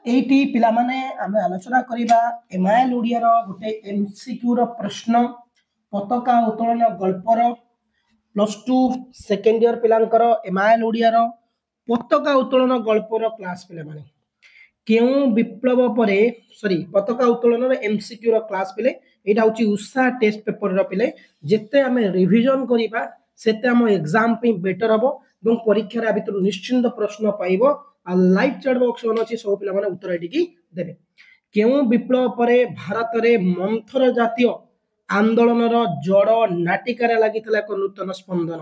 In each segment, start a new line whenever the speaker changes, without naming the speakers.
Eighty पिला माने आमे आलोचना करिबा एमआईएल ओडिया रो गोटे एमसीक्यू रो प्रश्न पताका उत्तोलन गल्पर प्लस टू सेकेंड ईयर पिलांकर एमआईएल ओडिया रो पताका उत्तोलन गल्पर क्लास पिला माने केउ विप्लव परे सॉरी पताका उत्तोलन रो एमसीक्यू रो क्लास पिले एटा होची उषा टेस्ट पेपर रो पिले जेते आमे रिवीजन करिबा सेते हम एग्जाम पे बेटर हबो এবং পরীক্ষার ভিতর নিশ্চিন্ত প্রশ্ন পাইব আর লাইভ চ্যাট বক্স অন আছে সব পিলা মানে উত্তর এটিকি দেবে কেউ বিপ্লব পরে ভারতরে মন্থর জাতীয় আন্দোলনর জড় নাটিকারে লাগিଥିଲା ଏକ নূতନ স্পন্দন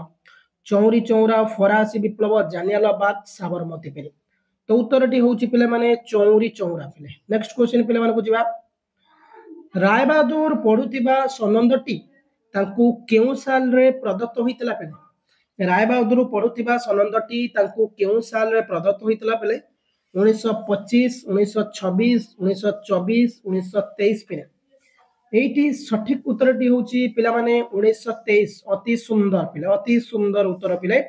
চৌরি চৌরা ফরাসি বিপ্লব জানিয়ালাবাদ সাবরমতি পিলে তো উত্তরটি হচ্ছে পিলা মানে চৌরি চৌরা পিলে নেক্সট क्वेश्चन পিলা মানে বুঝিবা রায়বাহাদুর পড়ুଥିବା ସନନ୍ଦଟି ତାଙ୍କୁ କେଉଁ ସାଲରେ ପ୍ରଦତ୍ତ ହୋଇଥିଲା ପିଲେ रायबहादुर पढ़ुवा सनंदटी केउ साल रे प्रदत्त होइतला बेले 1925 1926 1924 1923 पिले एटी सठिक उत्तरटी होची पिला माने 1923 अति सुंदर उत्तर पिले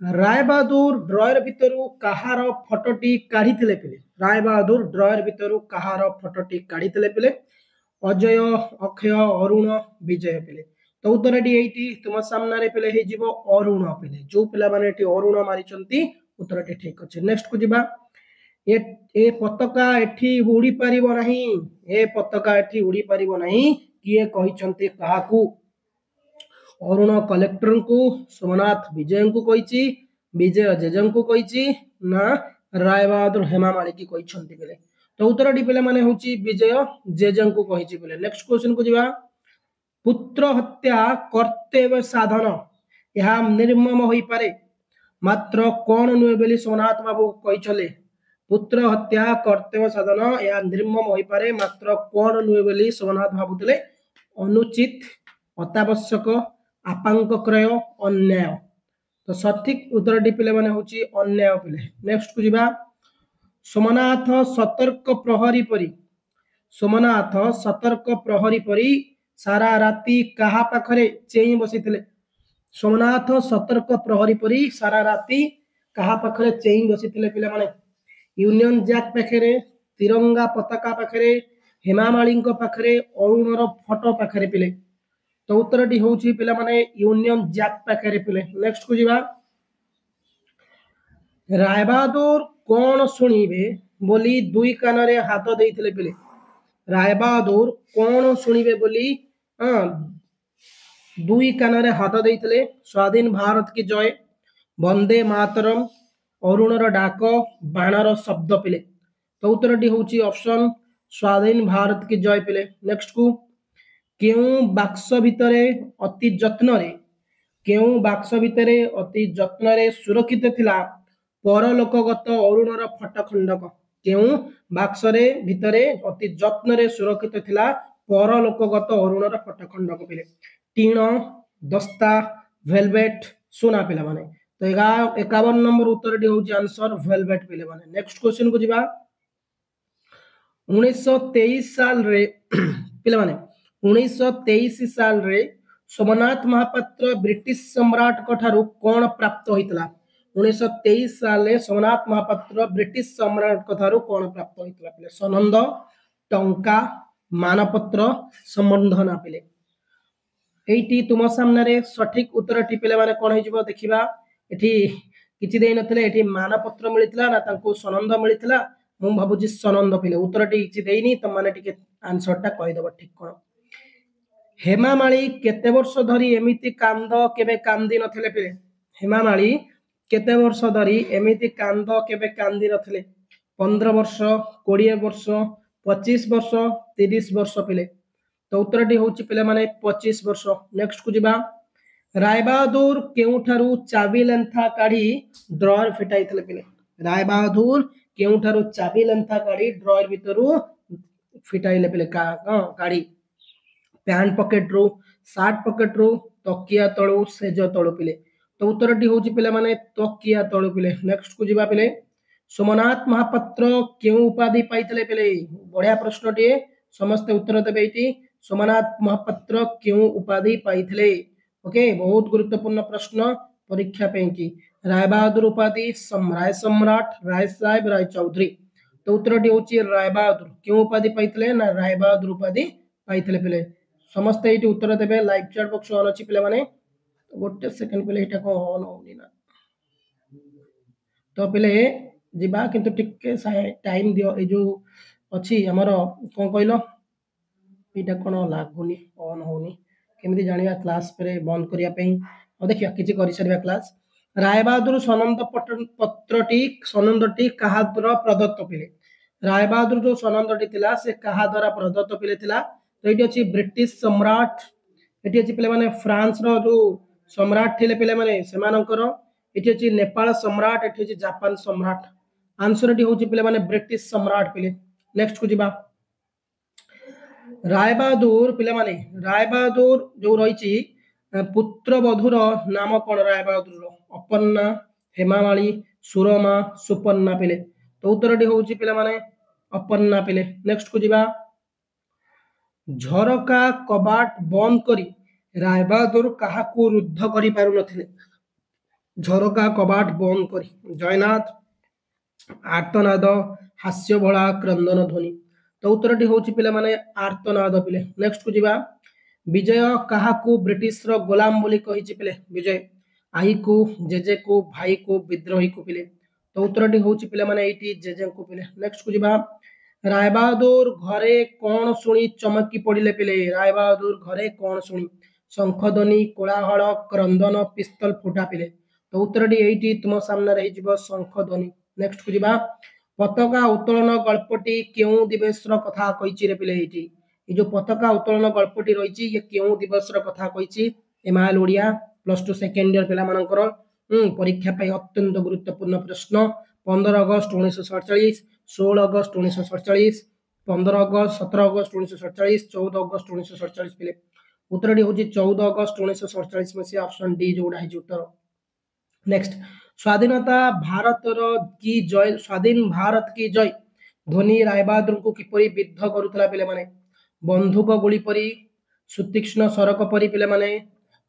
रायबहादुर ड्रॉयर भितरु कहार फोटोटी काढिथिले पिले रायबहादुर ड्रॉयर भितरु कहार फोटोटी काढिथिले पिले अजय अक्षय अरुण विजय पिले तो उत्तरटी एटी तुम सामने पिले हे जीवो अरुण पिले जो पिला माने एटी अरुण मारिचंती उत्तरटी ठीक अछि नेक्स्ट को जिबा ए पताका एठी उड़ी परिबो नाही ए पताका एठी उड़ी परिबो नाही किए कहिचंती काहाकू अरुण कलेक्टर को सोमनाथ विजय को कहिची विजय जेजन को कहिची ना रायबहादुर हेमामाली की कहिचंती पिले तो उत्तरटी पिले माने होची विजय जेजन को कहिची पिले नेक्स्ट क्वेश्चन को जिबा पुत्र हत्या कर्तव्य साधन यह निर्मम होई पारे मात्र कौन नुहे बोली सोमनाथ बाबू कही पुत्र हत्या कर्तव्य साधन यह निर्मम होई पारे मात्र कौन नुहे बोली सोमनाथ बाबू थे अनुचित अत्यावश्यक आपांक क्रय अन्याय तो सठिक उत्तर पिले माने होची अन्याय पिले नेक्स्ट को जिबा सोमनाथ सतर्क प्रहरी परी सारा राति कहा पाखरे चेई बसी सोमनाथ सतर्क प्रहरी परी सारा राति कहा पाखरे चेई बसी पिला माने यूनियन जैक पाखरे तिरंगा पताका पाखरे हेमामाली पाखरे अरुणर फोटो पाखरे पिले तो उत्तरटी होची पिला माने यूनियन जैक पाखरे पिले नेक्स्ट को जिबा रायबहादुर कौन शुणिबे बोली दुई कान रे हाथ देइथिले पिले रायबहादुर कौन शुणिबे बोली दुई कान रे हाथ देइथिले स्वाधीन भारत की जय वंदे मातरम अरुणर डाक बाणर शब्द पिले तो उत्तरटी होची ऑप्शन स्वाधीन भारत की जय पिले नेक्स्ट को केउ बाक्स भितरे अति जत्न रे सुरक्षित थिला परलोकगत अरुणर फटखंडक केउ बाक्स रे भितरे अति जत्न रे सुरक्षित थिला परलोकगत अरुणर फटखंडक पिले टीण दस्ता वेलवेट सुना पिला माने तो 51 नंबर उत्तरटी होची आंसर वेलवेट पिले माने नेक्स्ट क्वेश्चन को जिबा 1923 साल रे पिला माने 1923 साल रे सोमनाथ महापात्र ब्रिटिश सम्राट कठारु कोन प्राप्त होइतला 1923 साल रे सोमनाथ महापात्र ब्रिटिश सम्राट कठारु कोन प्राप्त होइतला पिले सनंद टंका मानपत्र संबंधना पिले एटी तुम सामने सठिक उत्तर पिले माने कोन होइजबो देखिबा एठी किछि देइ नथले एठी मानपत्र मिलितला ना तांको सनंद मिलितला मु भाबुची सनंद पिले उत्तरटी किछि देइनी त माने टिके आंसरटा कहि दबो ठीक कोन हेमामाली केते वर्ष धरी एमिति कांद केबे कांदी नथले पिले हेमामाली केते वर्ष धरी एमिति कांद केबे कांदी नथले 15 वर्ष 20 वर्ष 25 वर्ष 30 वर्ष पिले तो उत्तरटी होची पिले माने 25 वर्ष नेक्स्ट को जिबा रायबहादुर केउठारु चाबी लेंथा काढी ड्रॉयर फिटाइथले पिले रायबहादुर केउठारु चाबी लेंथा काढी ड्रॉयर भितरु फिटाइले पिले काढी पैंट पॉकेट रो शर्ट पॉकेट रो तकिया तळु सेज तळु पिले तो उत्तरटी होची पिले माने तकिया तळु पिले नेक्स्ट को जिबा पिले सोमनाथ महापात्र केउ उपाधि पाइतले पिले बढ़िया प्रश्नटी समस्त उत्तर देबे इति सोमनाथ महापात्र केउ उपाधि पाइतले ओके बहुत गुरुत्वपूर्ण प्रश्न परीक्षा पे की रायबहादुर उपाधि राय सम्राट राय साहेब राय चौधरी तो उत्तरटी होची रायबहादुर क्यों उपाधि पाइथिले ना रायबहादुर उपाधि पाइथिले पिले समस्त एटी उत्तर देबे लाइव चैट बॉक्स ऑन अछि पिले माने गोटे सेकंड पिले एटा को ऑन होनी ना तो पिले जिबा किंतु टिके टाइम दियो ए जो अछि हमर कोन कहलो एटा कोन लागुनी ऑन होनी केमिति जानिबा क्लास पे बंद करिया पे और देखिया किछि करि सरबा क्लास रायबहादुर सनंद सनंदटी कहा द्वारा प्रदत्त पिले रायबहादुर जो सनंदटी थिला से कहा द्वारा प्रदत्त पिले थिला तो एटी अछि ब्रिटिश सम्राट एटी अछि पिले माने फ्रांस रो जो सम्राट थिले पिले माने सेमानकर एटी अछि नेपाल सम्राट एटी अछि जापान सम्राट आंसर एटी होछि पिले माने ब्रिटिश सम्राट पिले नेक्स्ट को जिबा रायबहादुर पिले माने रायबहादुर जो रहिछि पुत्र बधुर नाम कोन रायबहादुर अपन्ना हेमामाली सुरमा सुपन्ना पिले तो उत्तरटी होछि पिले माने अपन्ना पिले नेक्स्ट को जिबा झरका कबाट बंद करी रायबहादुर काहाकू रुद्ध करि पारु नथिले झरका कबाट बंद करी जयनाथ आर्तनाद हास्य भला क्रंदन ध्वनि तो उत्तरटी होछि पिले माने आर्तनाद पिले नेक्स्ट को जिबा विजय काहाकू ब्रिटिश रो गोलाम बोली कहिछि पिले विजय आई को जेजे को भाई को विद्रोही को पिले तो उत्तरटी होछि पिले माने एटी जेजे को पिले नेक्स्ट को जिबा रायबहादुर घरे कोन सुनी चमकी पड़िले पिले रायबहादुर घरे कोन सुनी शंखध्वनि कोलाहल क्रंदन पिस्तल फुटा पिले तो उत्तरटी एटी तुम सामने रही जिवो शंखध्वनि नेक्स्ट को जिबा पताका उत्तोलन गल्पटी केउ दिवस रो कथा कहिछि रे पिले एटी ये जो पताका उत्तोलन गल्पटी रहिछि ये केउ दिवस रो कथा कहिछि एमाइल ओडिया +2 सेकेंड ईयर पिला मानकर परीक्षा पे अत्यंत गुरुत्वपूर्ण प्रश्न 15 अगस्त 1947 16 अगस्त 1947 15 अगस्त 17 अगस्त 1947 14 अगस्त 1947 पिले उत्तरटी होछि 14 अगस्त 1947 मसी ऑप्शन डी जोड़ा है उत्तर नेक्स्ट स्वाधीनता भारत की जय स्वाधीन भारत की जय ध्वनि रायबहादुर को किपरि विद्ध करुतला पिले माने बंधुक गुली परी सुतीक्ष्ण सरक परी पिले माने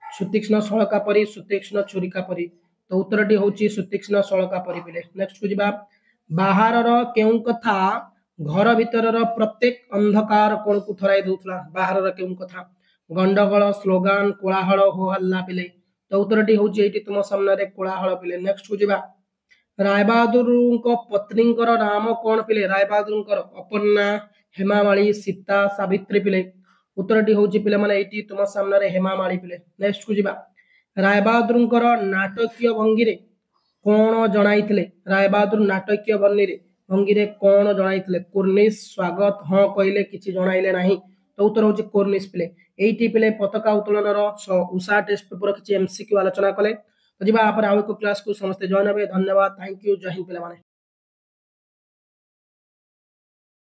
सुतीक्ष्ण सळका परी सुतीक्ष्ण छुरिका परी तो उत्तरटी होची सुतीक्ष्ण सळका परी पिले नेक्स्ट को जिबा बाहर रो केउ कथा घर भीतर रो प्रत्येक अंधकार कोन को थराई दोतला बाहर रो केउ कथा गंडगोल स्लोगान कोलाहल हो हल्ला पिले तो उत्तरटी होची एटी तुम सामने रे कोलाहल पिले नेक्स्ट को जिबा रायबहादुर को पत्नी नाम कोन पिले रायबहादुर अपन्ना हेमामाली सीता सावित्री पिले उत्तरटी होची पिले माने एटी तुम सामने रे हेमामाली पिले नेक्स्ट को जिबा रायबहादुर नाटकीय भंगी रे कोन जणाइथिले रायबहादुर नाटकीय भंगी रे कोन जणाइथिले कुर्निश स्वागत हां कहले किछि जणाइले नाही तो उत्तर होची कुर्निश पिले एटी पिले पताका उत्तोलन रो उषा टेस्ट पेपर किछि एमसीक्यू आलोचना कले तो जिबा पर आउ को क्लास को समस्त जॉइन हेबे धन्यवाद थैंक यू जय हिंद पिले माने।